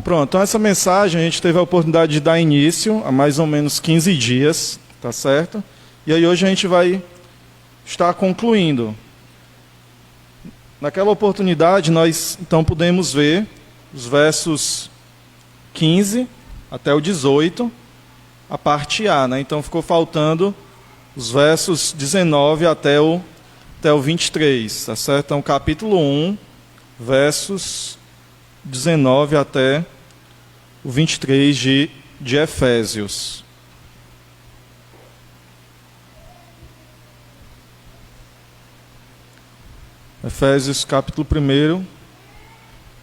Pronto, então essa mensagem a gente teve a oportunidade de dar início há mais ou menos 15 dias, tá certo? E aí hoje a gente vai estar concluindo. Naquela oportunidade nós então pudemos ver os versos 15 até o 18, a parte A, né? Então ficou faltando os versos 19 até o 23, tá certo? Então capítulo 1, versos 19 até o 23 de Efésios. Efésios capítulo 1.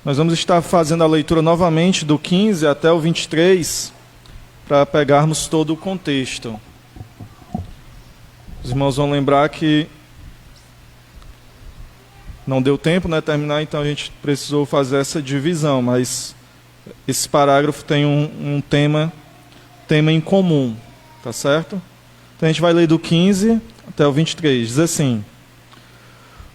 Nós vamos estar fazendo a leitura novamente do 15 até o 23, para pegarmos todo o contexto. Os irmãos vão lembrar que não deu tempo, né, terminar, então a gente precisou fazer essa divisão, mas esse parágrafo tem um tema em comum, tá certo? Então a gente vai ler do 15 até o 23, diz assim: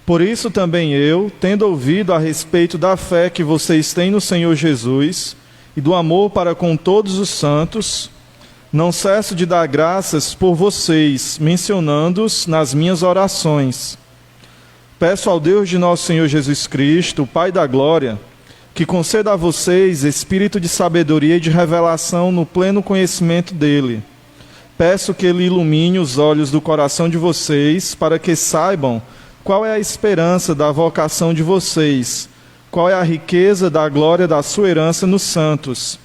Por isso também eu, tendo ouvido a respeito da fé que vocês têm no Senhor Jesus e do amor para com todos os santos, não cesso de dar graças por vocês, mencionando-os nas minhas orações. Peço ao Deus de nosso Senhor Jesus Cristo, o Pai da glória, que conceda a vocês espírito de sabedoria e de revelação no pleno conhecimento dele. Peço que ele ilumine os olhos do coração de vocês, para que saibam qual é a esperança da vocação de vocês, qual é a riqueza da glória da sua herança nos santos,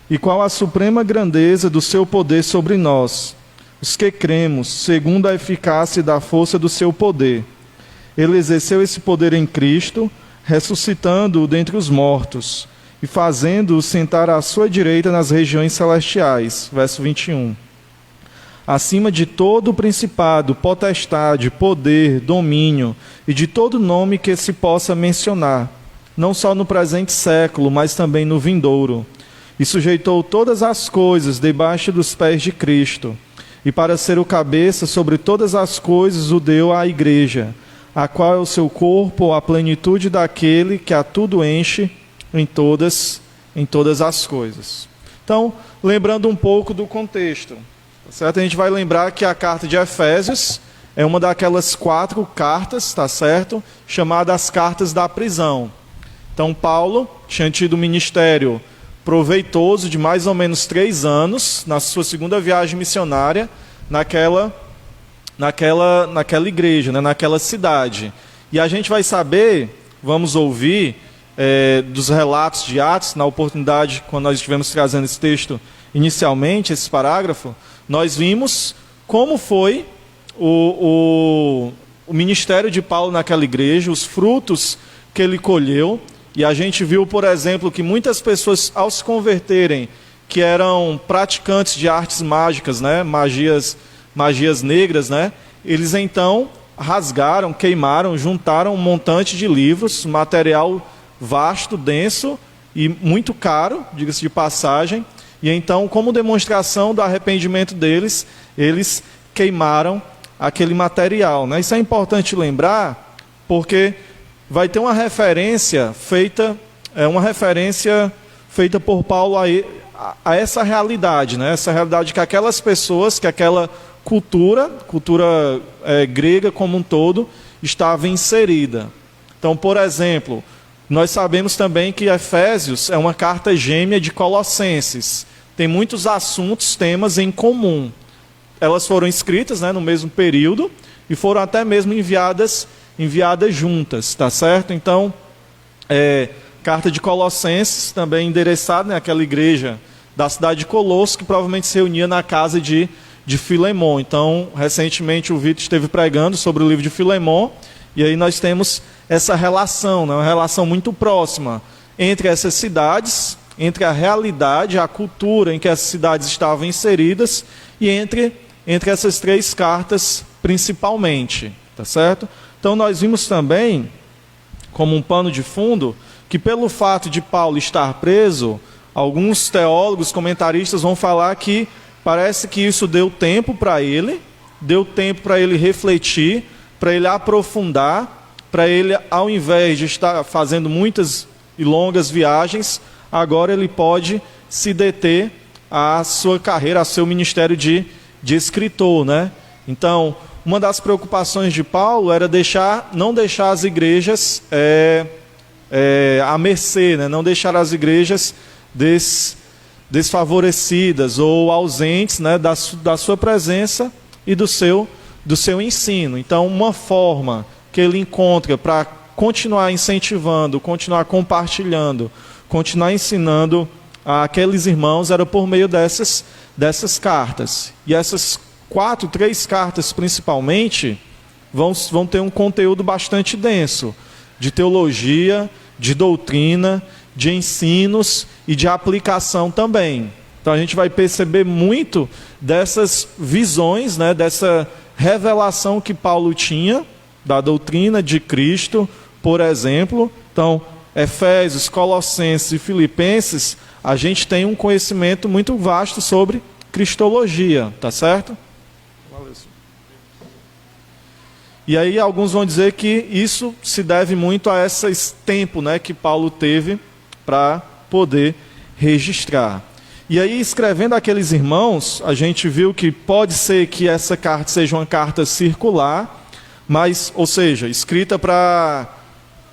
e qual a suprema grandeza do seu poder sobre nós, os que cremos, segundo a eficácia da força do seu poder. Ele exerceu esse poder em Cristo, ressuscitando-o dentre os mortos, e fazendo-o sentar à sua direita nas regiões celestiais. Verso 21. Acima de todo principado, potestade, poder, domínio, e de todo nome que se possa mencionar, não só no presente século, mas também no vindouro. E sujeitou todas as coisas debaixo dos pés de Cristo, e para ser o cabeça sobre todas as coisas o deu à igreja, a qual é o seu corpo, a plenitude daquele que a tudo enche em todas as coisas. Então, lembrando um pouco do contexto, tá certo? A gente vai lembrar que a carta de Efésios é uma daquelas 4 cartas, tá certo? Chamadas cartas da prisão. Então, Paulo tinha tido um ministério proveitoso de mais ou menos 3 anos, na sua segunda viagem missionária, naquela igreja, né, naquela cidade. E a gente vai saber, vamos ouvir dos relatos de Atos, na oportunidade, quando nós estivemos trazendo esse texto inicialmente, esse parágrafo, nós vimos como foi o ministério de Paulo naquela igreja, os frutos que ele colheu. E a gente viu, por exemplo, que muitas pessoas, ao se converterem, que eram praticantes de artes mágicas, né, magias negras, né, eles então rasgaram, queimaram, juntaram um montante de livros, material vasto, denso e muito caro, diga-se de passagem, e então, como demonstração do arrependimento deles, eles queimaram aquele material, né? Isso é importante lembrar, porque vai ter uma referência feita por Paulo a essa realidade, né? Essa realidade que aquelas pessoas, que aquela cultura grega como um todo, estava inserida. Então, por exemplo, nós sabemos também que Efésios é uma carta gêmea de Colossenses. Tem muitos assuntos, temas em comum. Elas foram escritas, né, no mesmo período e foram até mesmo enviadas juntas, tá certo? Então, carta de Colossenses, também endereçada naquela igreja da cidade de Colosso, que provavelmente se reunia na casa de Filemon. Então, recentemente o Vitor esteve pregando sobre o livro de Filemon, e aí nós temos essa relação, né, uma relação muito próxima entre essas cidades, entre a realidade, a cultura em que essas cidades estavam inseridas, e entre essas 3 cartas principalmente, tá certo? Então nós vimos também, como um pano de fundo, que pelo fato de Paulo estar preso, alguns teólogos, comentaristas vão falar que parece que isso deu tempo para ele refletir, para ele aprofundar, para ele, ao invés de estar fazendo muitas e longas viagens, agora ele pode se deter à sua carreira, ao seu ministério de escritor, né? Então, uma das preocupações de Paulo era não deixar as igrejas à mercê, né? Não deixar as igrejas desfavorecidas ou ausentes, né? da sua presença e do seu ensino. Então, uma forma que ele encontra para continuar incentivando, continuar compartilhando, continuar ensinando aqueles irmãos era por meio dessas cartas. E essas 3 cartas principalmente vão ter um conteúdo bastante denso de teologia, de doutrina, de ensinos e de aplicação também. Então a gente vai perceber muito dessas visões, né, dessa revelação que Paulo tinha da doutrina de Cristo, por exemplo. Então, Efésios, Colossenses e Filipenses, a gente tem um conhecimento muito vasto sobre cristologia, tá certo? E aí alguns vão dizer que isso se deve muito a esse tempo, né, que Paulo teve para poder registrar. E aí, escrevendo aqueles irmãos, a gente viu que pode ser que essa carta seja uma carta circular, mas, ou seja, escrita para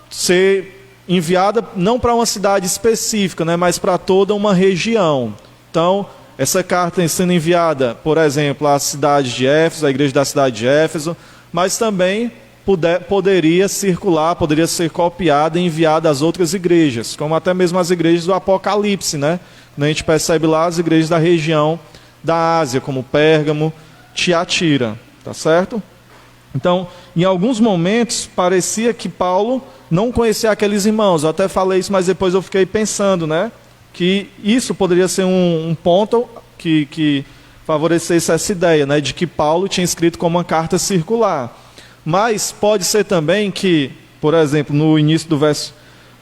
ser enviada não para uma cidade específica, né, mas para toda uma região. Então, essa carta sendo enviada, por exemplo, à cidade de Éfeso, à igreja da cidade de Éfeso, mas também poderia circular, poderia ser copiada e enviada às outras igrejas, como até mesmo as igrejas do Apocalipse, né? A gente percebe lá as igrejas da região da Ásia, como Pérgamo, Tiatira, tá certo? Então, em alguns momentos, parecia que Paulo não conhecia aqueles irmãos. Eu até falei isso, mas depois eu fiquei pensando, né? Que isso poderia ser um ponto que favorecesse essa ideia, né? De que Paulo tinha escrito como uma carta circular. Mas pode ser também que, por exemplo, no início do verso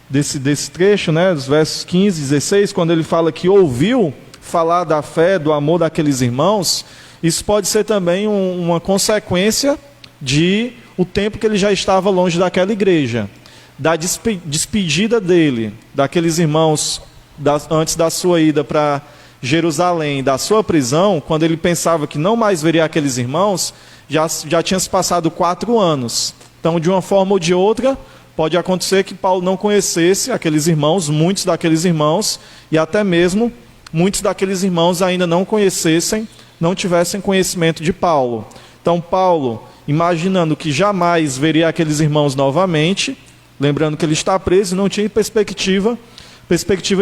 desse trecho, né, dos versos 15 e 16, quando ele fala que ouviu falar da fé, do amor daqueles irmãos, isso pode ser também uma consequência de o tempo que ele já estava longe daquela igreja, da despedida dele, daqueles irmãos antes da sua ida para Jerusalém, da sua prisão, quando ele pensava que não mais veria aqueles irmãos, já tinha se passado 4 anos. Então, de uma forma ou de outra, pode acontecer que Paulo não conhecesse aqueles irmãos, muitos daqueles irmãos, e até mesmo muitos daqueles irmãos ainda não conhecessem, não tivessem conhecimento de Paulo. Então, Paulo, imaginando que jamais veria aqueles irmãos novamente, lembrando que ele está preso e não tinha perspectiva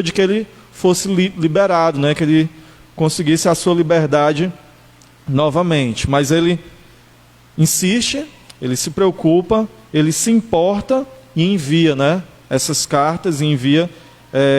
de que ele fosse liberado, né? Que ele conseguisse a sua liberdade novamente. Mas ele insiste, ele se preocupa, ele se importa e envia, né, essas cartas, e envia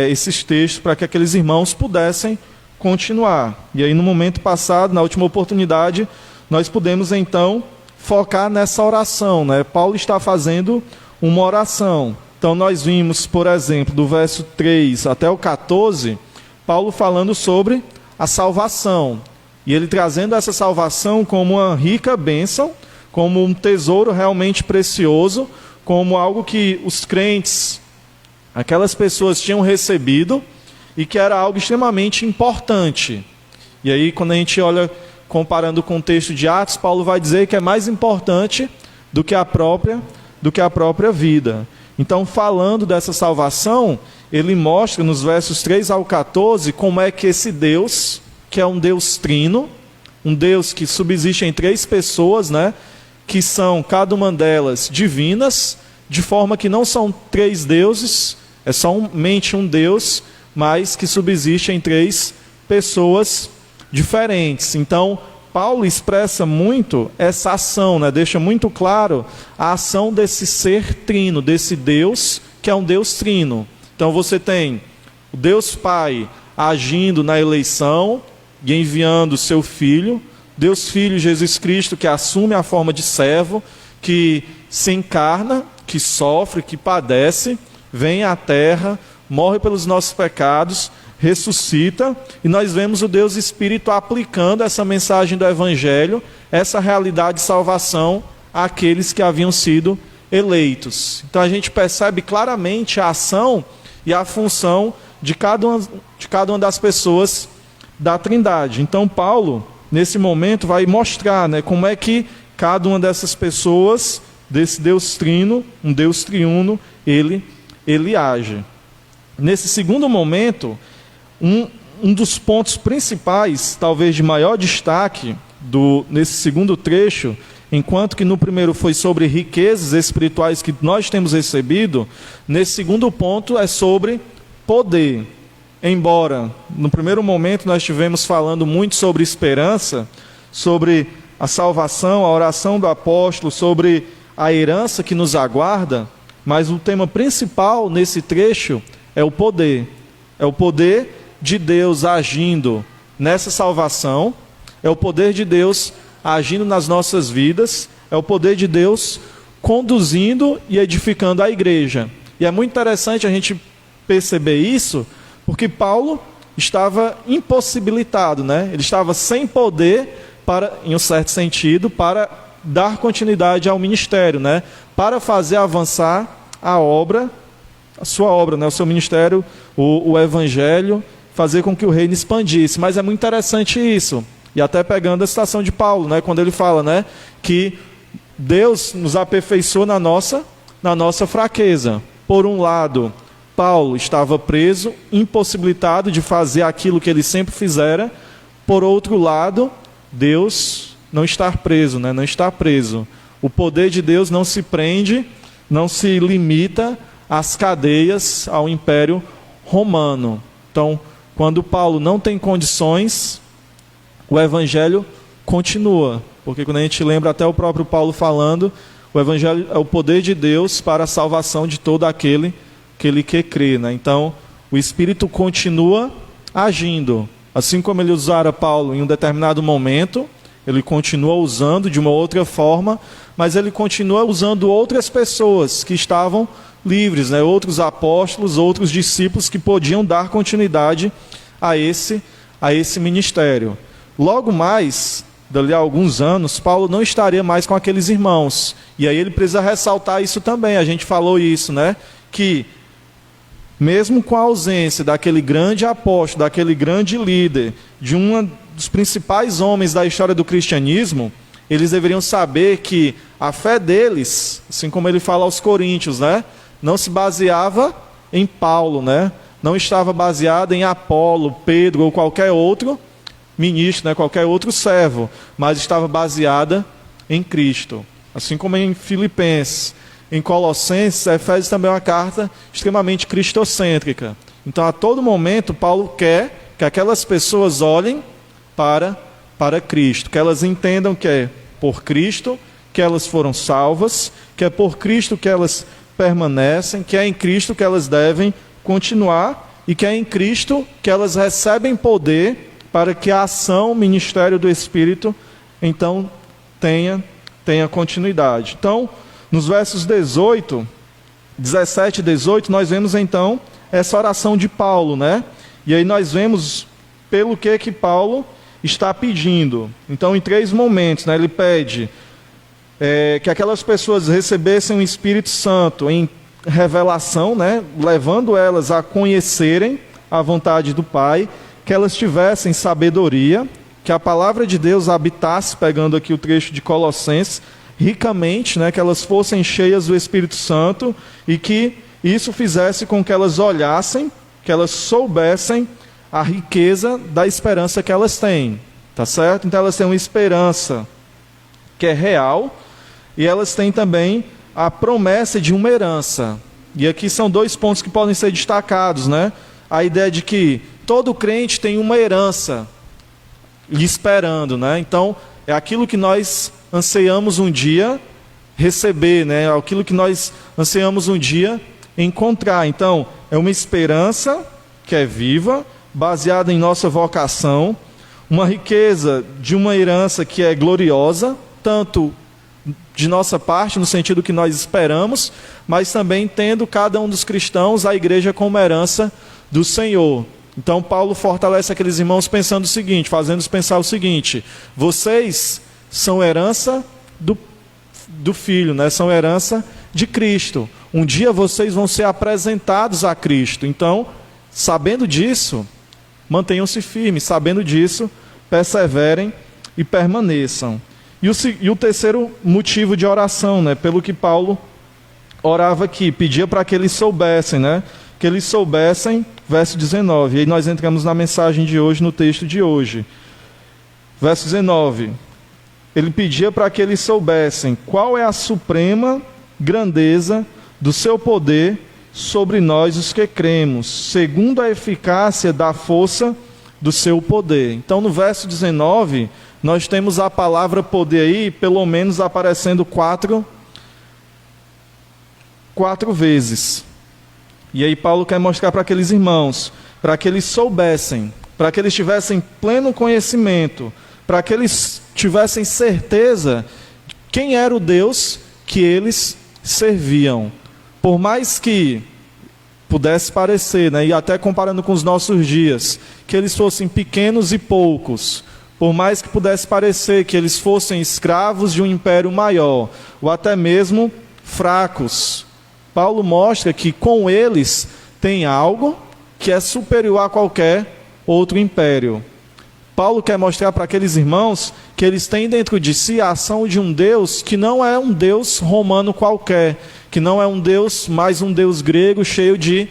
esses textos para que aqueles irmãos pudessem continuar. E aí, no momento passado, na última oportunidade, nós pudemos então focar nessa oração, né? Paulo está fazendo uma oração. Então nós vimos, por exemplo, do verso 3 até o 14, Paulo falando sobre a salvação. E ele trazendo essa salvação como uma rica bênção, como um tesouro realmente precioso, como algo que os crentes, aquelas pessoas tinham recebido e que era algo extremamente importante. E aí, quando a gente olha, comparando com o texto de Atos, Paulo vai dizer que é mais importante do que a própria vida. Então, falando dessa salvação, ele mostra nos versos 3 ao 14 como é que esse Deus, que é um Deus trino, um Deus que subsiste em 3 pessoas, né, que são, cada uma delas, divinas, de forma que não são 3 deuses, é somente um Deus, mas que subsiste em 3 pessoas diferentes. Então, Paulo expressa muito essa ação, né? Deixa muito claro a ação desse ser trino, desse Deus, que é um Deus trino. Então você tem o Deus Pai agindo na eleição e enviando o seu Filho, Deus Filho Jesus Cristo, que assume a forma de servo, que se encarna, que sofre, que padece, vem à terra, morre pelos nossos pecados, ressuscita, e nós vemos o Deus Espírito aplicando essa mensagem do Evangelho, essa realidade de salvação àqueles que haviam sido eleitos. Então a gente percebe claramente a ação e a função de cada uma das pessoas da Trindade. Então Paulo, nesse momento, vai mostrar, né, como é que cada uma dessas pessoas, desse Deus trino, um Deus triuno, ele age. Nesse segundo momento, um dos pontos principais, talvez de maior destaque, nesse segundo trecho, enquanto que no primeiro foi sobre riquezas espirituais que nós temos recebido, nesse segundo ponto é sobre poder. Embora no primeiro momento nós estivemos falando muito sobre esperança, sobre a salvação, a oração do apóstolo, sobre a herança que nos aguarda, mas o tema principal nesse trecho é o poder. É o poder de Deus agindo nessa salvação, é o poder de Deus agindo nas nossas vidas, é o poder de Deus conduzindo e edificando a igreja. E é muito interessante a gente perceber isso, porque Paulo estava impossibilitado, né? Ele estava sem poder, em um certo sentido, para dar continuidade ao ministério, né? Para fazer avançar a sua obra, né? O seu ministério, o evangelho, fazer com que o reino expandisse. Mas é muito interessante isso. E até pegando a citação de Paulo, né? Quando ele fala, né, que Deus nos aperfeiçoou na nossa fraqueza. Por um lado, Paulo estava preso, impossibilitado de fazer aquilo que ele sempre fizera. Por outro lado, Deus não está preso, né? Não está preso. O poder de Deus não se prende, não se limita às cadeias, ao Império Romano. Então, quando Paulo não tem condições, o Evangelho continua. Porque quando a gente lembra até o próprio Paulo falando, o Evangelho é o poder de Deus para a salvação de todo aquele que crê, né? Então, o Espírito continua agindo. Assim como ele usara Paulo em um determinado momento, ele continua usando de uma outra forma, mas ele continua usando outras pessoas que estavam livres, né? Outros apóstolos, outros discípulos que podiam dar continuidade a esse ministério. Logo mais, dali a alguns anos, Paulo não estaria mais com aqueles irmãos. E aí ele precisa ressaltar isso também, a gente falou isso, né? Que mesmo com a ausência daquele grande apóstolo, daquele grande líder, de um dos principais homens da história do cristianismo, eles deveriam saber que a fé deles, assim como ele fala aos Coríntios, né, não se baseava em Paulo, né, não estava baseada em Apolo, Pedro ou qualquer outro ministro, né, qualquer outro servo, mas estava baseada em Cristo. Assim como em Filipenses, em Colossenses, Efésios também é uma carta extremamente cristocêntrica. Então, a todo momento, Paulo quer que aquelas pessoas olhem para Cristo, que elas entendam que é por Cristo que elas foram salvas, que é por Cristo que elas permanecem, que é em Cristo que elas devem continuar e que é em Cristo que elas recebem poder para que a ação, o ministério do Espírito, então, tenha continuidade. Então, nos versos 17 e 18, nós vemos então essa oração de Paulo, né? E aí nós vemos pelo que Paulo está pedindo. Então, em 3 momentos, né? Ele pede que aquelas pessoas recebessem o Espírito Santo em revelação, né? Levando elas a conhecerem a vontade do Pai, que elas tivessem sabedoria, que a palavra de Deus habitasse, pegando aqui o trecho de Colossenses, ricamente, né, que elas fossem cheias do Espírito Santo e que isso fizesse com que elas olhassem, que elas soubessem a riqueza da esperança que elas têm, tá certo? Então elas têm uma esperança que é real e elas têm também a promessa de uma herança. E aqui são 2 pontos que podem ser destacados, né? A ideia de que todo crente tem uma herança lhe esperando, né? Então é aquilo que nós anseiamos um dia receber, né? Aquilo que nós anseiamos um dia encontrar. Então, é uma esperança que é viva, baseada em nossa vocação, uma riqueza de uma herança que é gloriosa, tanto de nossa parte, no sentido que nós esperamos, mas também tendo cada um dos cristãos a igreja como herança do Senhor. Então, Paulo fortalece aqueles irmãos pensando o seguinte, fazendo-os pensar o seguinte: vocês são herança do Filho, né? São herança de Cristo. Um dia vocês vão ser apresentados a Cristo. Então, sabendo disso, mantenham-se firmes. Sabendo disso, perseverem e permaneçam. E o terceiro motivo de oração, né, pelo que Paulo orava aqui, pedia para que eles soubessem, né, que eles soubessem, verso 19. E aí nós entramos na mensagem de hoje, no texto de hoje. Verso 19. Ele pedia para que eles soubessem qual é a suprema grandeza do seu poder sobre nós os que cremos, segundo a eficácia da força do seu poder. Então, no verso 19, nós temos a palavra poder aí, pelo menos aparecendo quatro vezes. E aí Paulo quer mostrar para aqueles irmãos, para que eles soubessem, para que eles tivessem pleno conhecimento, para que eles tivessem certeza de quem era o Deus que eles serviam. Por mais que pudesse parecer, né, e até comparando com os nossos dias, que eles fossem pequenos e poucos, por mais que pudesse parecer que eles fossem escravos de um império maior, ou até mesmo fracos, Paulo mostra que com eles tem algo que é superior a qualquer outro império. Paulo quer mostrar para aqueles irmãos que eles têm dentro de si a ação de um Deus que não é um Deus romano qualquer, que não é um Deus, mais um Deus grego cheio de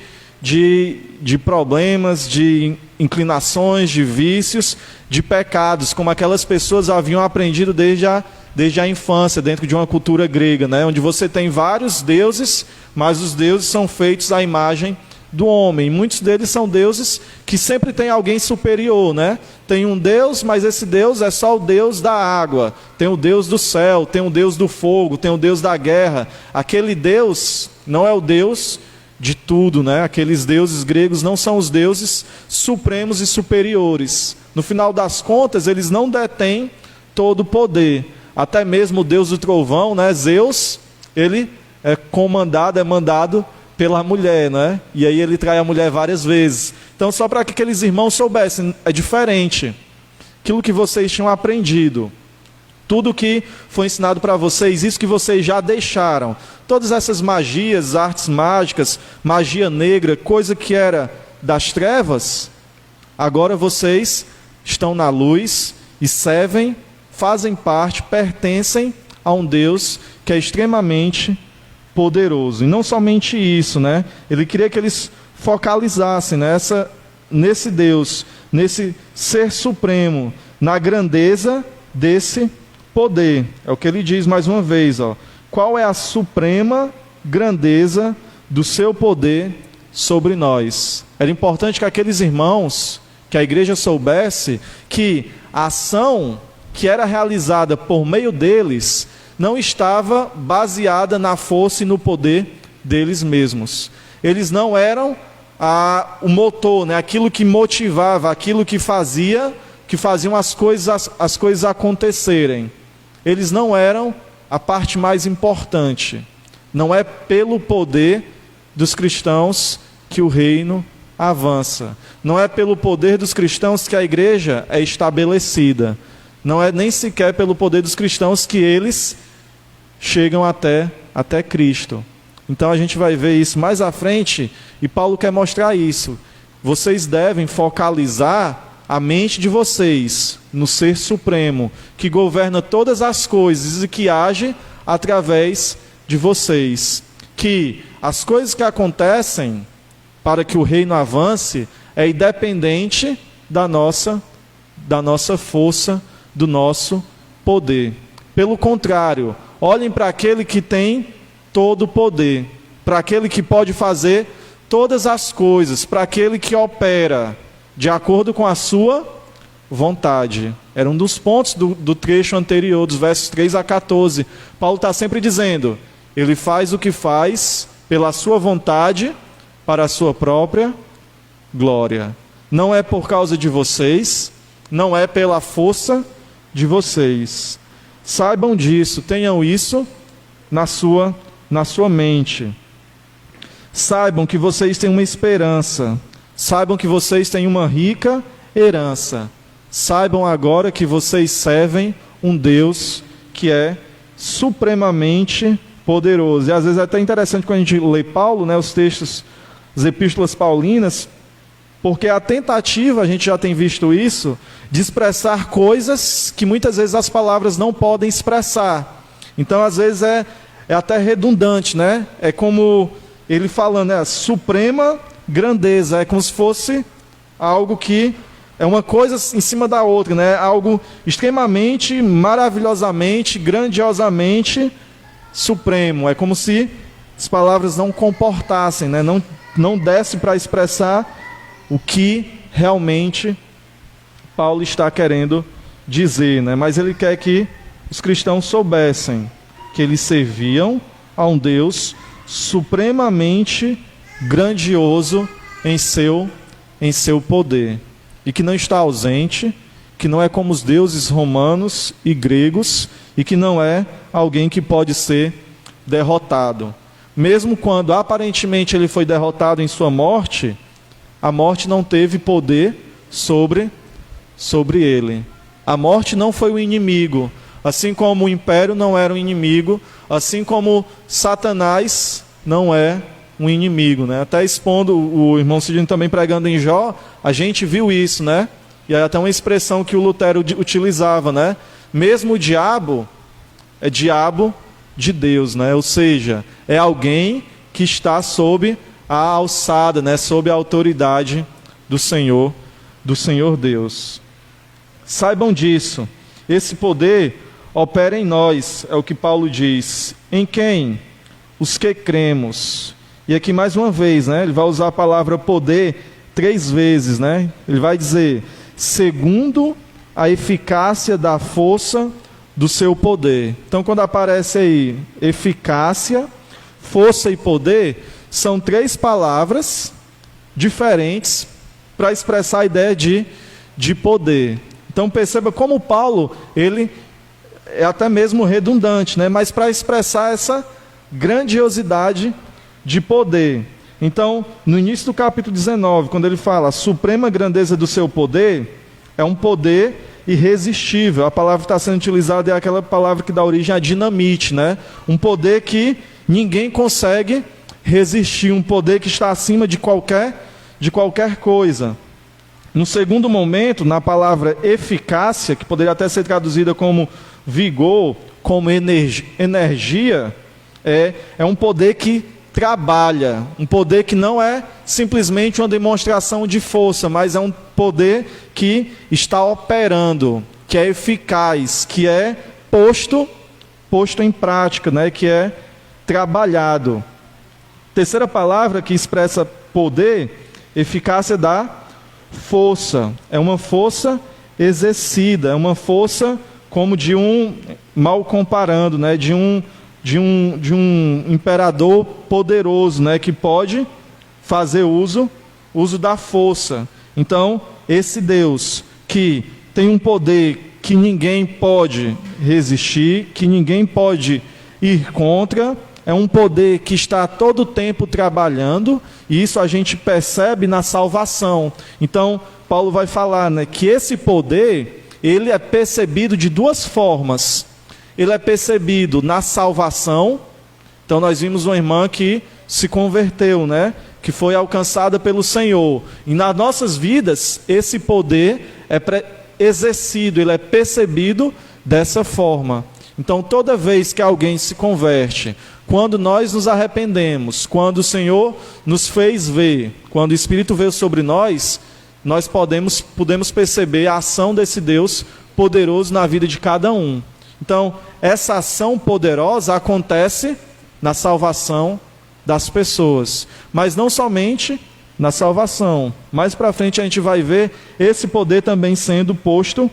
problemas, de inclinações, de vícios, de pecados, como aquelas pessoas haviam aprendido desde a infância, dentro de uma cultura grega, né? Onde você tem vários deuses, mas os deuses são feitos à imagem do homem. Muitos deles são deuses que sempre tem alguém superior, né? Tem um Deus, mas esse Deus é só o Deus da água. Tem o Deus do céu, tem o Deus do fogo, tem o Deus da guerra. Aquele Deus não é o Deus de tudo, né? Aqueles deuses gregos não são os deuses supremos e superiores. No final das contas, eles não detêm todo o poder. Até mesmo o Deus do trovão, né? Zeus, ele é mandado pela mulher, né? E aí ele trai a mulher várias vezes. Então, só para que aqueles irmãos soubessem, é diferente. Aquilo que vocês tinham aprendido, tudo que foi ensinado para vocês, isso que vocês já deixaram, todas essas magias, artes mágicas, magia negra, coisa que era das trevas, agora vocês estão na luz e servem, fazem parte, pertencem a um Deus que é extremamente poderoso. E não somente isso, né? Ele queria que eles focalizassem nesse Deus, nesse ser supremo, na grandeza desse poder. É o que ele diz mais uma vez, ó. Qual é a suprema grandeza do seu poder sobre nós? Era importante que aqueles irmãos, que a igreja soubesse que a ação que era realizada por meio deles não estava baseada na força e no poder deles mesmos. Eles não eram o motor, né? Aquilo que motivava, aquilo que faziam as coisas acontecerem. Eles não eram a parte mais importante. Não é pelo poder dos cristãos que o reino avança. Não é pelo poder dos cristãos que a igreja é estabelecida. Não é nem sequer pelo poder dos cristãos que eles chegam até Cristo. Então a gente vai ver isso mais à frente, e Paulo quer mostrar isso. Vocês devem focalizar a mente de vocês no Ser Supremo, que governa todas as coisas e que age através de vocês. Que as coisas que acontecem para que o reino avance é independente da nossa força, do nosso poder. Pelo contrário, olhem para aquele que tem todo o poder, para aquele que pode fazer todas as coisas, para aquele que opera de acordo com a sua vontade. Era um dos pontos do trecho anterior, dos versos 3 a 14. Paulo está sempre dizendo, ele faz o que faz pela sua vontade, para a sua própria glória. Não é por causa de vocês, não é pela força de vocês. Saibam disso, tenham isso na sua mente. Saibam que vocês têm uma esperança. Saibam que vocês têm uma rica herança. Saibam agora que vocês servem um Deus que é supremamente poderoso. E às vezes é até interessante quando a gente lê Paulo, né, os textos, as epístolas paulinas, porque a tentativa, a gente já tem visto isso, de expressar coisas que muitas vezes as palavras não podem expressar. Então, às vezes, é até redundante, né? É como ele falando, né? Suprema grandeza, é como se fosse algo que é uma coisa em cima da outra, né? Algo extremamente, maravilhosamente, grandiosamente supremo. É como se as palavras não comportassem, né? Não desse para expressar o que realmente Paulo está querendo dizer, né? Mas ele quer que os cristãos soubessem que eles serviam a um Deus supremamente grandioso em seu poder, e que não está ausente, que não é como os deuses romanos e gregos, e que não é alguém que pode ser derrotado. Mesmo quando aparentemente ele foi derrotado em sua morte, a morte não teve poder sobre ele. A morte não foi o inimigo, assim como o império não era um inimigo, assim como Satanás não é um inimigo, né? Até expondo, o irmão Sidney também pregando em Jó, a gente viu isso, né? E aí até uma expressão que o Lutero utilizava, né? Mesmo o diabo é diabo de Deus, né? Ou seja, é alguém que está sob a alçada, né? Sob a autoridade do Senhor Deus. Saibam disso. Esse poder opera em nós, é o que Paulo diz. Em quem? Os que cremos. E aqui mais uma vez, né? Ele vai usar a palavra poder 3 vezes, né? Ele vai dizer, segundo a eficácia da força do seu poder. Então, quando aparece aí eficácia, força e poder, são 3 palavras diferentes para expressar a ideia de poder. Então perceba como Paulo, ele é até mesmo redundante, né? Mas para expressar essa grandiosidade de poder. Então, no início do capítulo 19, quando ele fala a suprema grandeza do seu poder, é um poder irresistível. A palavra que está sendo utilizada é aquela palavra que dá origem à dinamite, né? Um poder que ninguém consegue resistir, um poder que está acima de qualquer coisa. No segundo momento, na palavra eficácia, que poderia até ser traduzida como vigor, como energia, é um poder que trabalha, um poder que não é simplesmente uma demonstração de força, mas é um poder que está operando, que é eficaz, que é posto em prática, né? Que é trabalhado. Terceira palavra que expressa poder, eficácia da força. É uma força exercida, é uma força como de um, mal comparando, né? De um imperador poderoso, né? Que pode fazer uso da força. Então, esse Deus que tem um poder que ninguém pode resistir, que ninguém pode ir contra, é um poder que está todo o tempo trabalhando, e isso a gente percebe na salvação. Então, Paulo vai falar, né, que esse poder, ele é percebido de 2 formas. Ele é percebido na salvação. Então, nós vimos uma irmã que se converteu, né, que foi alcançada pelo Senhor. E nas nossas vidas, esse poder é exercido, ele é percebido dessa forma. Então, toda vez que alguém se converte, quando nós nos arrependemos, quando o Senhor nos fez ver, quando o Espírito veio sobre nós, nós podemos perceber a ação desse Deus poderoso na vida de cada um. Então, essa ação poderosa acontece na salvação das pessoas, mas não somente na salvação. Mais para frente a gente vai ver esse poder também sendo posto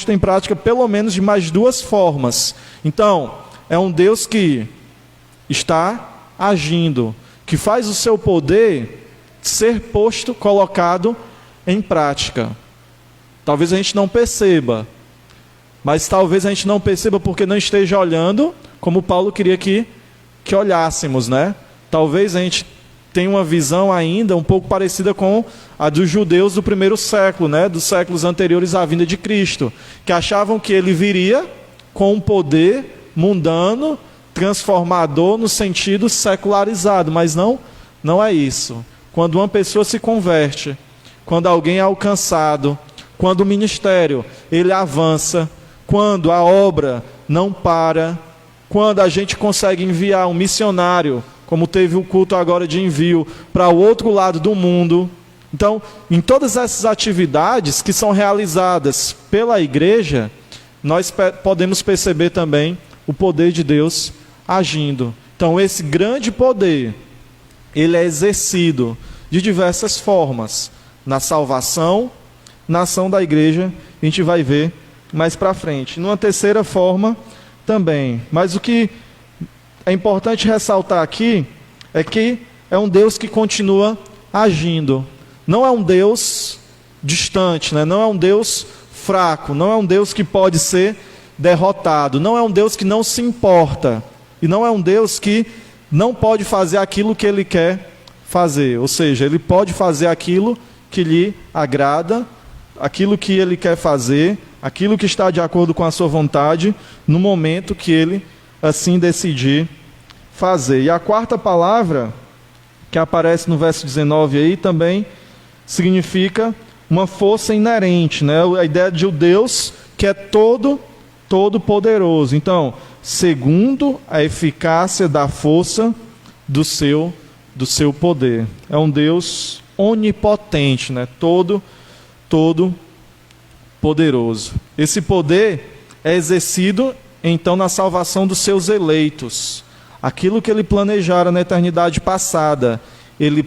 em prática, pelo menos de mais 2 formas. Então, é um Deus que está agindo, que faz o seu poder ser colocado em prática. Talvez a gente não perceba, mas talvez a gente não perceba porque não esteja olhando como Paulo queria que olhássemos, né? Talvez a gente tenha uma visão ainda um pouco parecida com a dos judeus do primeiro século, né? Dos séculos anteriores à vinda de Cristo, que achavam que ele viria com um poder mundano, transformador no sentido secularizado, mas não é isso. Quando uma pessoa se converte, quando alguém é alcançado, quando o ministério ele avança, quando a obra não para, quando a gente consegue enviar um missionário, como teve o culto agora de envio, para o outro lado do mundo. Então, em todas essas atividades que são realizadas pela igreja, nós podemos perceber também o poder de Deus agindo. Então, esse grande poder, ele é exercido de diversas formas. Na salvação, na ação da igreja, a gente vai ver mais para frente. Numa terceira forma também. Mas o que é importante ressaltar aqui é que é um Deus que continua agindo. Não é um Deus distante, né? Não é um Deus fraco, não é um Deus que pode ser derrotado, não é um Deus que não se importa, e não é um Deus que não pode fazer aquilo que Ele quer fazer, ou seja, Ele pode fazer aquilo que lhe agrada, aquilo que Ele quer fazer, aquilo que está de acordo com a sua vontade, no momento que Ele assim decidir fazer. E a quarta palavra, que aparece no verso 19 aí, também significa uma força inerente, né? A ideia de um Deus que é todo poderoso. Então, segundo a eficácia da força do seu poder. É um Deus onipotente, né? Todo poderoso. Esse poder é exercido então na salvação dos seus eleitos. Aquilo que ele planejara na eternidade passada, ele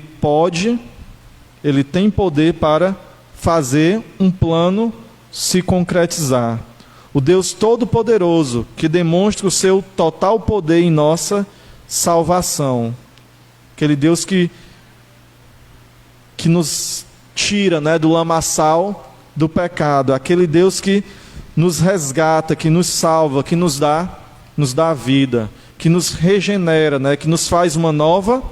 tem poder para fazer um plano se concretizar. O Deus Todo-Poderoso, que demonstra o seu total poder em nossa salvação. Aquele Deus que nos tira, né, do lamaçal do pecado. Aquele Deus que nos resgata, que nos salva, que nos dá vida, que nos regenera, né, que nos faz uma nova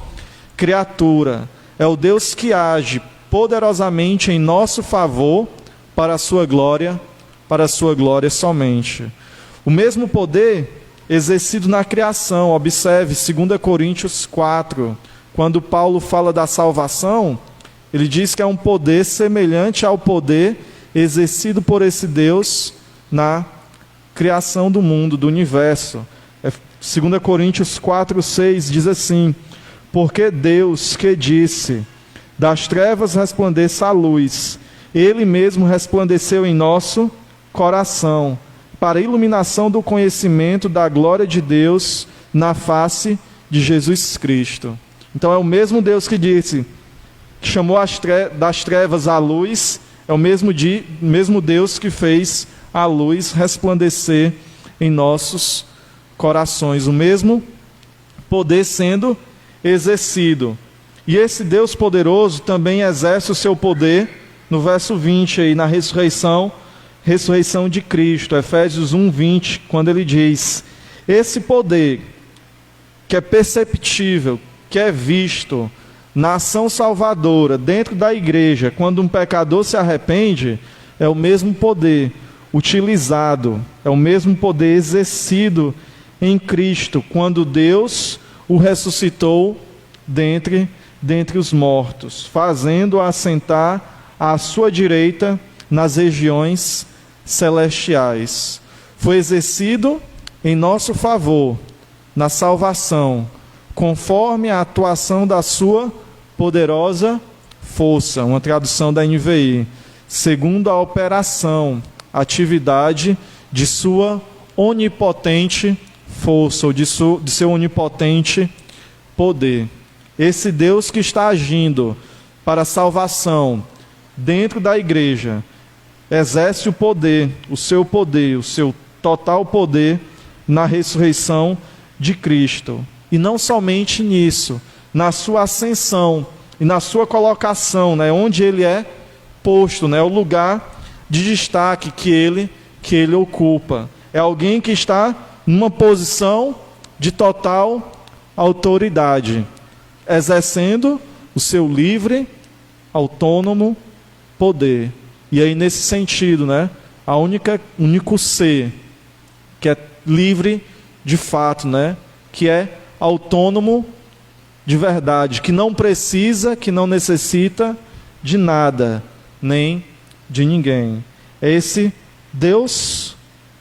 criatura. É o Deus que age poderosamente em nosso favor para a sua glória somente. O mesmo poder exercido na criação. Observe 2 Coríntios 4, quando Paulo fala da salvação, ele diz que é um poder semelhante ao poder exercido por esse Deus na criação do mundo, do universo. 2 Coríntios 4, 6 diz assim: porque Deus que disse, das trevas resplandeça a luz, Ele mesmo resplandeceu em nosso coração, para a iluminação do conhecimento da glória de Deus na face de Jesus Cristo. Então é o mesmo Deus que disse, que chamou das trevas à luz, é o mesmo Deus que fez a luz resplandecer em nossos corações, o mesmo poder sendo exercido. E esse Deus poderoso também exerce o seu poder no verso 20 aí, na ressurreição de Cristo, Efésios 1, 20, quando ele diz: esse poder que é perceptível, que é visto na ação salvadora dentro da igreja, quando um pecador se arrepende, é o mesmo poder utilizado, é o mesmo poder exercido em Cristo, quando Deus o ressuscitou dentre os mortos, fazendo-o assentar à sua direita nas regiões celestiais. Foi exercido em nosso favor, na salvação, conforme a atuação da sua poderosa força, uma tradução da NVI, segundo a operação, atividade de sua onipotente força, ou de seu onipotente poder. Esse Deus que está agindo para a salvação dentro da igreja, exerce o poder, o seu total poder na ressurreição de Cristo. E não somente nisso, na sua ascensão e na sua colocação, né, onde ele é posto, né, o lugar de destaque que ele ocupa. É alguém que está numa posição de total autoridade, exercendo o seu livre, autônomo poder. E aí, nesse sentido, né, único ser que é livre de fato, né, que é autônomo de verdade, que não precisa, que não necessita de nada, nem de ninguém. É esse Deus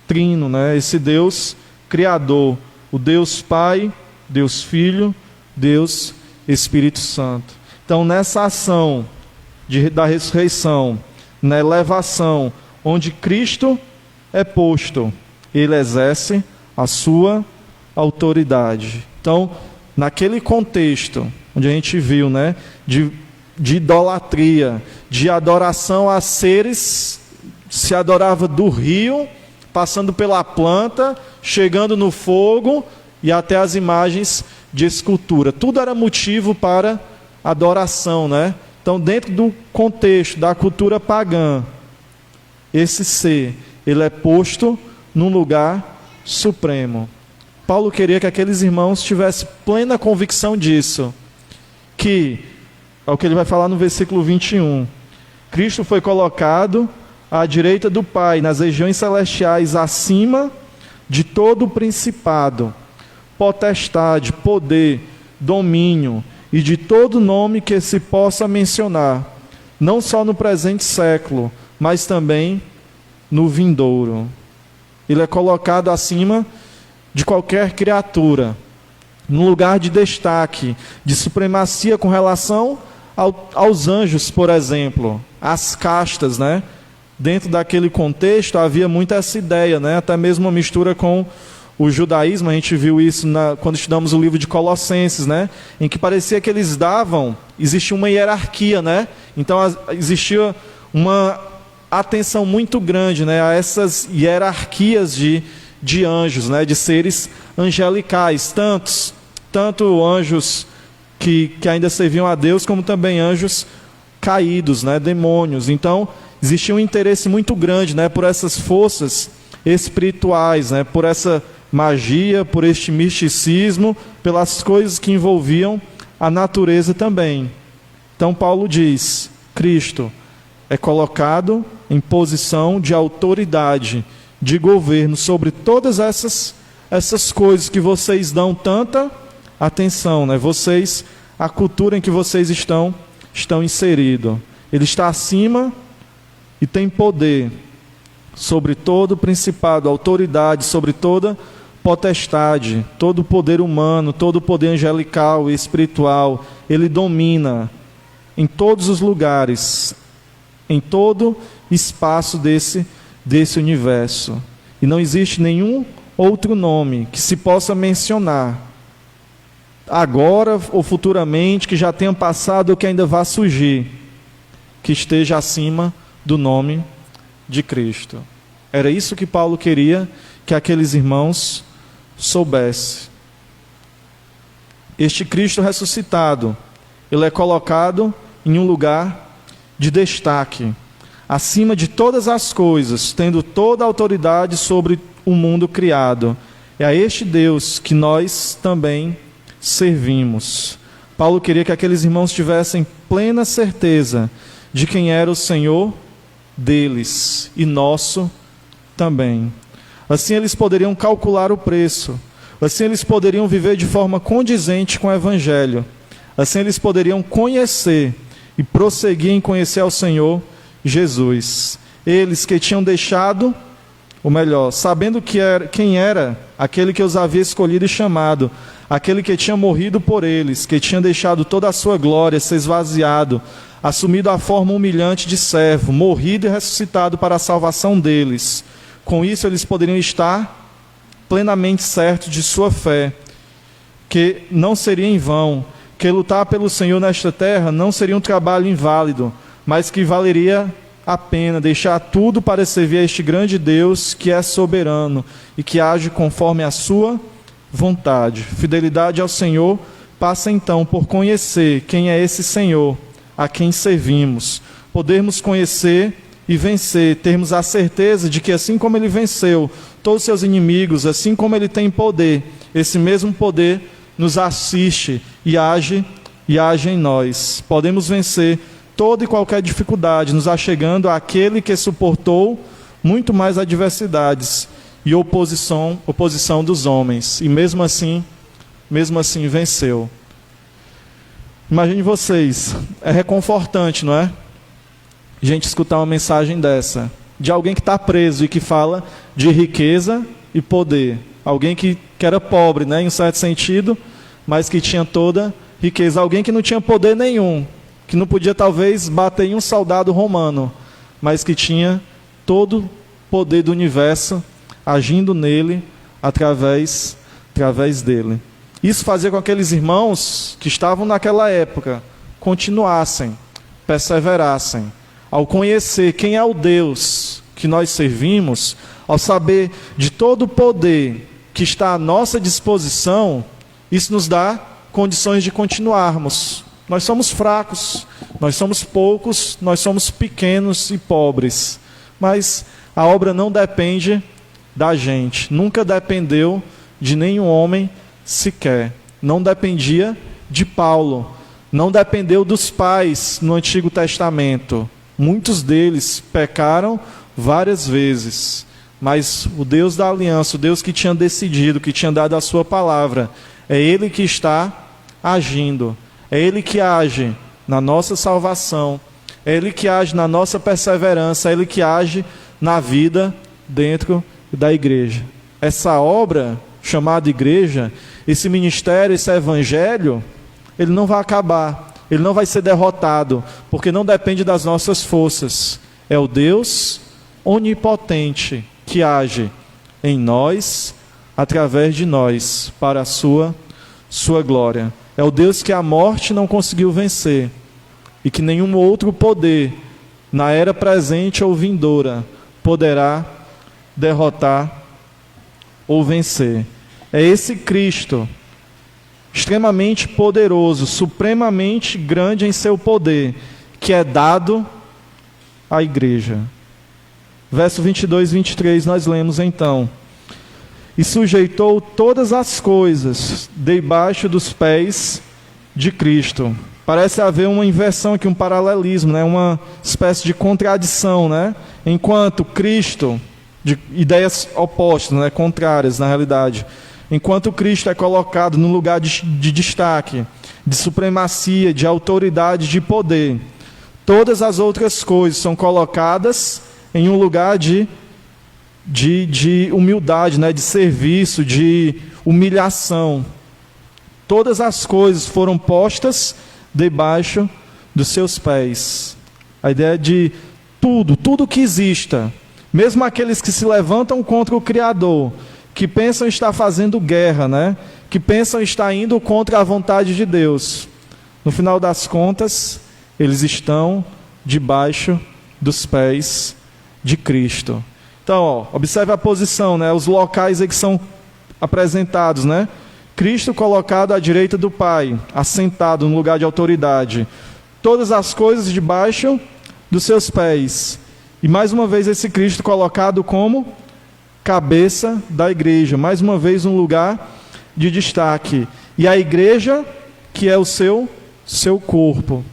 trino, né? Esse Deus criador, o Deus Pai, Deus Filho, Deus Espírito Santo. Então, nessa ação da ressurreição, na elevação, onde Cristo é posto, ele exerce a sua autoridade. Então, naquele contexto onde a gente viu, né, de idolatria, de adoração a seres, se adorava do rio, passando pela planta, chegando no fogo e até as imagens de escultura. Tudo era motivo para adoração, né? Então, dentro do contexto da cultura pagã, esse ser, ele é posto num lugar supremo. Paulo queria que aqueles irmãos tivessem plena convicção disso, que, é o que ele vai falar no versículo 21, Cristo foi colocado à direita do Pai, nas regiões celestiais, acima de todo o principado, potestade, poder, domínio e de todo nome que se possa mencionar, não só no presente século, mas também no vindouro. Ele é colocado acima de qualquer criatura, num lugar de destaque, de supremacia com relação aos anjos, por exemplo, as castas, né? Dentro daquele contexto havia muito essa ideia, né? Até mesmo uma mistura com o judaísmo. A gente viu isso quando estudamos o livro de Colossenses, né? Em que parecia que eles existia uma hierarquia, né? Então existia uma atenção muito grande, né, a essas hierarquias de anjos, né, de seres angelicais, tanto anjos que ainda serviam a Deus, como também anjos caídos, né, demônios. Então, existia um interesse muito grande, né, por essas forças espirituais, né, por essa magia, por este misticismo, pelas coisas que envolviam a natureza também. Então, Paulo diz, Cristo é colocado em posição de autoridade, de governo sobre todas essas coisas que vocês dão tanta atenção, né? Vocês, a cultura em que vocês estão inseridos. Ele está acima e tem poder sobre todo principado, autoridade, sobre toda potestade, todo poder humano, todo poder angelical e espiritual. Ele domina em todos os lugares, em todo espaço desse universo. E não existe nenhum outro nome que se possa mencionar, agora ou futuramente, que já tenha passado ou que ainda vá surgir, que esteja acima do nome de Cristo. Era isso que Paulo queria que aqueles irmãos soubessem. Este Cristo ressuscitado, ele é colocado em um lugar de destaque, acima de todas as coisas, tendo toda a autoridade sobre o mundo criado. É a este Deus que nós também servimos. Paulo queria que aqueles irmãos tivessem plena certeza de quem era o Senhor deles e nosso também. Assim eles poderiam calcular o preço, assim eles poderiam viver de forma condizente com o Evangelho, assim eles poderiam conhecer e prosseguir em conhecer ao Senhor Jesus. Eles que tinham deixado, ou melhor, sabendo quem era aquele que os havia escolhido e chamado, aquele que tinha morrido por eles, que tinha deixado toda a sua glória, se esvaziado, assumido a forma humilhante de servo, morrido e ressuscitado para a salvação deles. Com isso eles poderiam estar plenamente certos de sua fé, que não seria em vão, que lutar pelo Senhor nesta terra não seria um trabalho inválido, mas que valeria a pena deixar tudo para servir a este grande Deus que é soberano e que age conforme a sua vontade. Fidelidade ao Senhor passa então por conhecer quem é esse Senhor, a quem servimos. Podermos conhecer e vencer, termos a certeza de que assim como ele venceu todos os seus inimigos, assim como ele tem poder, esse mesmo poder nos assiste e age em nós. Podemos vencer toda e qualquer dificuldade, nos achegando àquele que suportou muito mais adversidades e oposição dos homens, e mesmo assim mesmo assim venceu. Imagine vocês, é reconfortante, não é? A gente escutar uma mensagem dessa, de alguém que está preso e que fala de riqueza e poder. Alguém que era pobre, né, em um certo sentido, mas que tinha toda riqueza. Alguém que não tinha poder nenhum, que não podia talvez bater em um soldado romano, mas que tinha todo o poder do universo agindo nele, através dele. Isso fazia com que aqueles irmãos que estavam naquela época continuassem, perseverassem. Ao conhecer quem é o Deus que nós servimos, ao saber de todo o poder que está à nossa disposição, isso nos dá condições de continuarmos. Nós somos fracos, nós somos poucos, nós somos pequenos e pobres, mas a obra não depende da gente, nunca dependeu de nenhum homem sequer, não dependia de Paulo, não dependeu dos pais no Antigo Testamento. Muitos deles pecaram várias vezes, mas o Deus da aliança, o Deus que tinha decidido, que tinha dado a sua palavra, é Ele que está agindo, é Ele que age na nossa salvação, é Ele que age na nossa perseverança, é Ele que age na vida dentro da igreja. Essa obra chamada igreja, esse ministério, esse evangelho, ele não vai acabar, ele não vai ser derrotado, porque não depende das nossas forças. É o Deus onipotente que age em nós, através de nós, para a sua glória. É o Deus que a morte não conseguiu vencer e que nenhum outro poder, na era presente ou vindoura, poderá derrotar ou vencer. É esse Cristo, extremamente poderoso, supremamente grande em seu poder, que é dado à igreja. Verso 22 e 23 nós lemos então: e sujeitou todas as coisas debaixo dos pés de Cristo. Parece haver uma inversão aqui, um paralelismo, né? Uma espécie de contradição, né? Enquanto Cristo, de ideias opostas, né? Contrárias na realidade. Enquanto Cristo é colocado no lugar de destaque, de supremacia, de autoridade, de poder, todas as outras coisas são colocadas em um lugar de humildade, né? De serviço, de humilhação. Todas as coisas foram postas debaixo dos seus pés. A ideia de tudo que exista, mesmo aqueles que se levantam contra o Criador, que pensam estar fazendo guerra, né? Que pensam estar indo contra a vontade de Deus, no final das contas, eles estão debaixo dos pés de Cristo. Então, observe a posição, né? Os locais aí que são apresentados, né? Cristo colocado à direita do Pai, assentado no lugar de autoridade. Todas as coisas debaixo dos seus pés. E mais uma vez esse Cristo colocado como cabeça da igreja. Mais uma vez um lugar de destaque. E a igreja que é o seu corpo.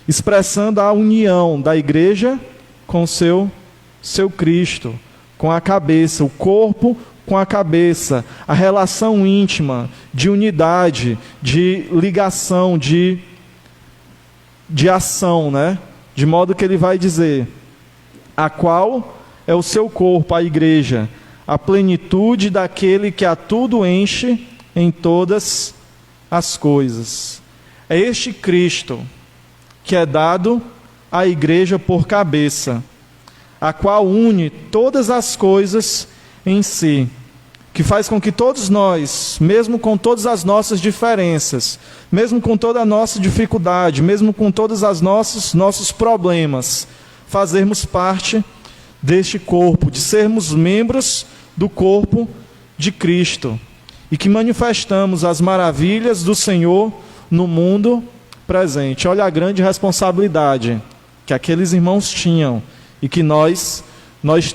Expressando a união da igreja com o seu Cristo. Com a cabeça, o corpo com a cabeça, a relação íntima, de unidade, de ligação, de ação, né? De modo que ele vai dizer, a qual é o seu corpo, a igreja, a plenitude daquele que a tudo enche em todas as coisas. É este Cristo que é dado à igreja por cabeça, a qual une todas as coisas em si, que faz com que todos nós, mesmo com todas as nossas diferenças, mesmo com toda a nossa dificuldade, mesmo com todos os nossos problemas, fazermos parte deste corpo, de sermos membros do corpo de Cristo, e que manifestamos as maravilhas do Senhor no mundo presente. Olha a grande responsabilidade que aqueles irmãos tinham e que nós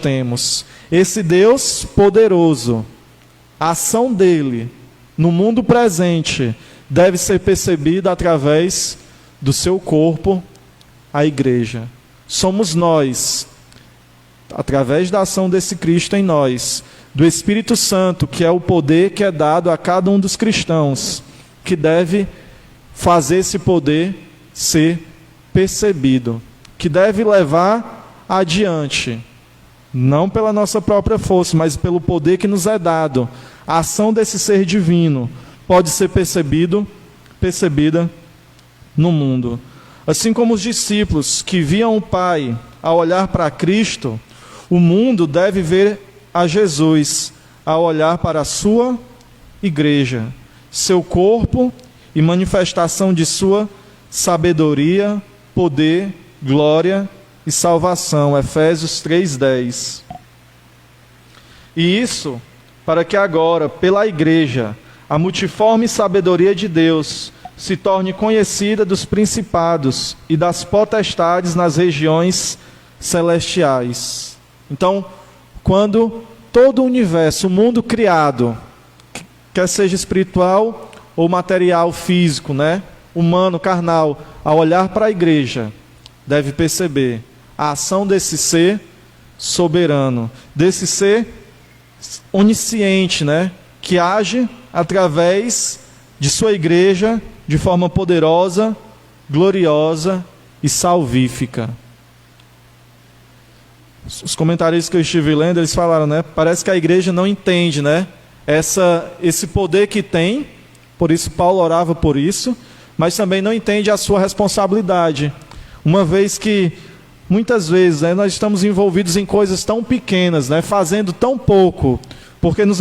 temos. Esse Deus poderoso, a ação dele no mundo presente deve ser percebida através do seu corpo, a igreja. Somos nós, através da ação desse Cristo em nós, do Espírito Santo, que é o poder que é dado a cada um dos cristãos, que deve fazer esse poder ser percebido, que deve levar adiante, não pela nossa própria força, mas pelo poder que nos é dado. A ação desse ser divino pode ser percebida no mundo. Assim como os discípulos que viam o Pai ao olhar para Cristo, o mundo deve ver a Jesus ao olhar para a sua igreja, seu corpo e manifestação de sua sabedoria, poder, glória e salvação. Efésios 3:10. E isso para que agora, pela igreja, a multiforme sabedoria de Deus se torne conhecida dos principados e das potestades nas regiões celestiais. Então, quando todo o universo, o mundo criado, quer seja espiritual ou material, físico, humano, carnal, ao olhar para a igreja, deve perceber a ação desse ser soberano, desse ser onisciente, que age através de sua igreja de forma poderosa, gloriosa e salvífica. Os comentaristas que eu estive lendo, eles falaram, parece que a igreja não entende, esse poder que tem, por isso Paulo orava por isso, mas também não entende a sua responsabilidade, uma vez que muitas vezes nós estamos envolvidos em coisas tão pequenas, fazendo tão pouco, porque nos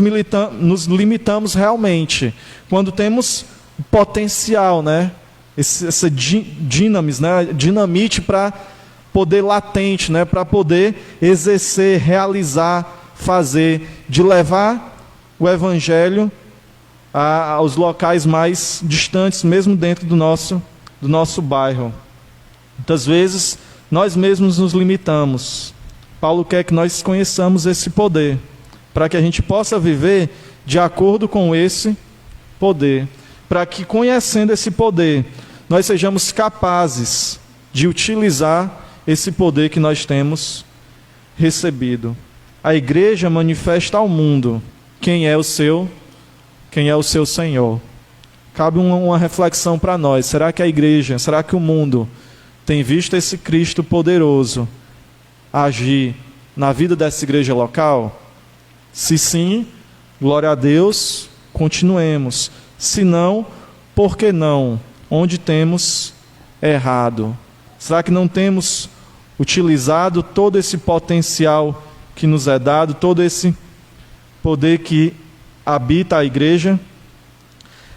limitamos realmente, quando temos potencial, essa dinamite para poder latente, para poder exercer, realizar, fazer, de levar o Evangelho aos locais mais distantes, mesmo dentro do nosso bairro. Muitas vezes nós mesmos nos limitamos. Paulo quer que nós conheçamos esse poder, para que a gente possa viver de acordo com esse poder, para que, conhecendo esse poder, nós sejamos capazes de utilizar esse poder que nós temos recebido. A igreja manifesta ao mundo quem é o seu Senhor. Cabe uma reflexão para nós. Será que a igreja, será que o mundo tem visto esse Cristo poderoso agir na vida dessa igreja local? Se sim, glória a Deus, continuemos. Se não, por que não? Onde temos errado? Será que não temos utilizado todo esse potencial que nos é dado, todo esse poder que habita a igreja?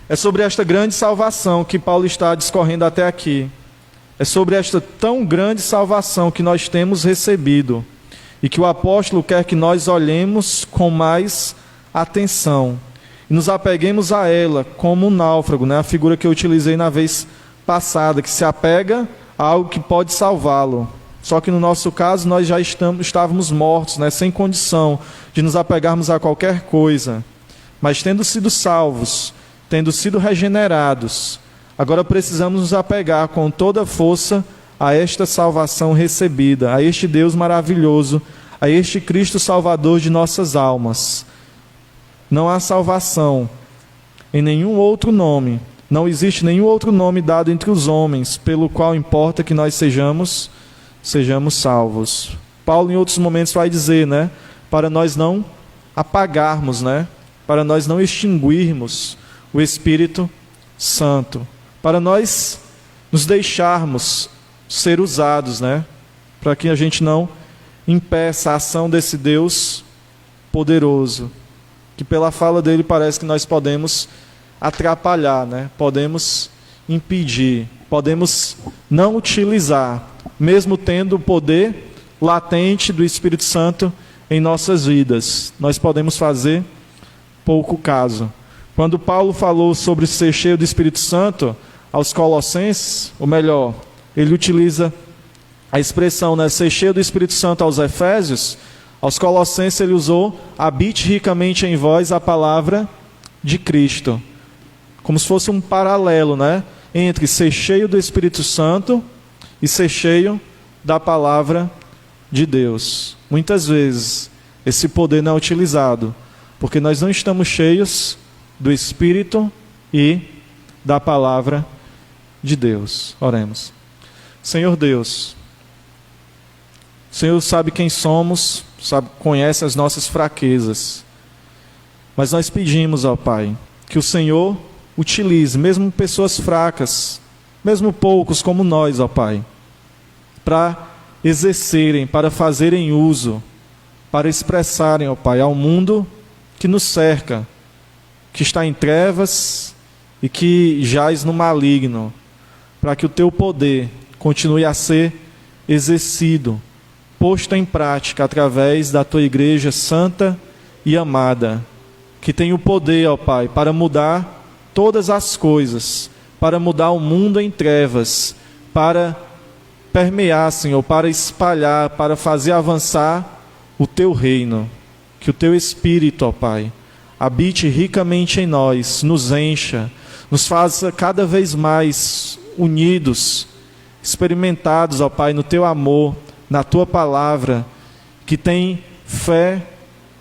É sobre esta grande salvação que Paulo está discorrendo até aqui. É sobre esta tão grande salvação que nós temos recebido e que o apóstolo quer que nós olhemos com mais atenção e nos apeguemos a ela como um náufrago, a figura que eu utilizei na vez passada, que se apega a algo que pode salvá-lo. Só que no nosso caso nós já estávamos mortos, sem condição de nos apegarmos a qualquer coisa. Mas tendo sido salvos, tendo sido regenerados, agora precisamos nos apegar com toda a força a esta salvação recebida, a este Deus maravilhoso, a este Cristo Salvador de nossas almas. Não há salvação em nenhum outro nome, não existe nenhum outro nome dado entre os homens, pelo qual importa que nós sejamos salvos. Paulo em outros momentos vai dizer, para nós não apagarmos, para nós não extinguirmos o Espírito Santo, para nós nos deixarmos ser usados, para que a gente não impeça a ação desse Deus poderoso, que pela fala dele parece que nós podemos atrapalhar, podemos impedir, podemos não utilizar, mesmo tendo o poder latente do Espírito Santo em nossas vidas. Nós podemos fazer pouco caso. Quando Paulo falou sobre ser cheio do Espírito Santo aos Colossenses, ou melhor, ele utiliza a expressão, ser cheio do Espírito Santo aos Efésios, aos Colossenses ele usou: habite ricamente em vós a palavra de Cristo. Como se fosse um paralelo, entre ser cheio do Espírito Santo e ser cheio da palavra de Deus. Muitas vezes esse poder não é utilizado, porque nós não estamos cheios do Espírito e da palavra de Deus. Oremos. Senhor Deus, o Senhor sabe quem somos, conhece as nossas fraquezas, mas nós pedimos ao Pai que o Senhor utilize, mesmo pessoas fracas, mesmo poucos como nós, ó Pai, para exercerem, para fazerem uso, para expressarem, ó Pai, ao mundo que nos cerca, que está em trevas e que jaz no maligno, para que o Teu poder continue a ser exercido, posto em prática através da Tua igreja santa e amada, que tem o poder, ó Pai, para mudar todas as coisas, para mudar o mundo em trevas, para permear, Senhor, para espalhar, para fazer avançar o Teu reino. Que o Teu Espírito, ó Pai, habite ricamente em nós, nos encha, nos faça cada vez mais unidos, experimentados, ó Pai, no Teu amor, na Tua palavra, que tem fé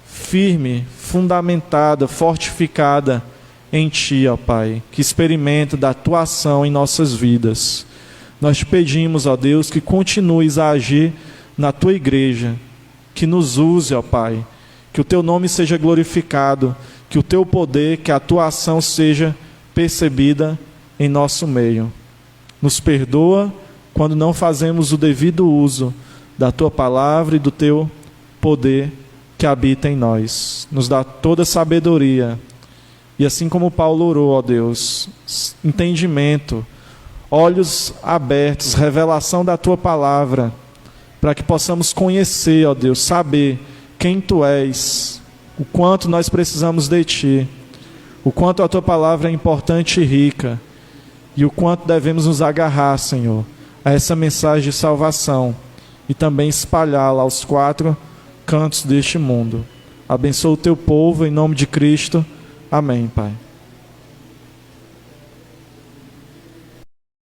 firme, fundamentada, fortificada em Ti, ó Pai, que experimenta da Tua ação em nossas vidas. Nós te pedimos, ó Deus, que continues a agir na Tua igreja, que nos use, ó Pai, que o Teu nome seja glorificado, que o Teu poder, que a Tua ação seja percebida em nosso meio. Nos perdoa quando não fazemos o devido uso da Tua palavra e do Teu poder que habita em nós. Nos dá toda sabedoria. E assim como Paulo orou, ó Deus, entendimento, olhos abertos, revelação da Tua palavra, para que possamos conhecer, ó Deus, saber quem Tu és, o quanto nós precisamos de Ti, o quanto a Tua palavra é importante e rica, e o quanto devemos nos agarrar, Senhor, a essa mensagem de salvação e também espalhá-la aos 4 cantos deste mundo. Abençoa o Teu povo em nome de Cristo. Amém, Pai.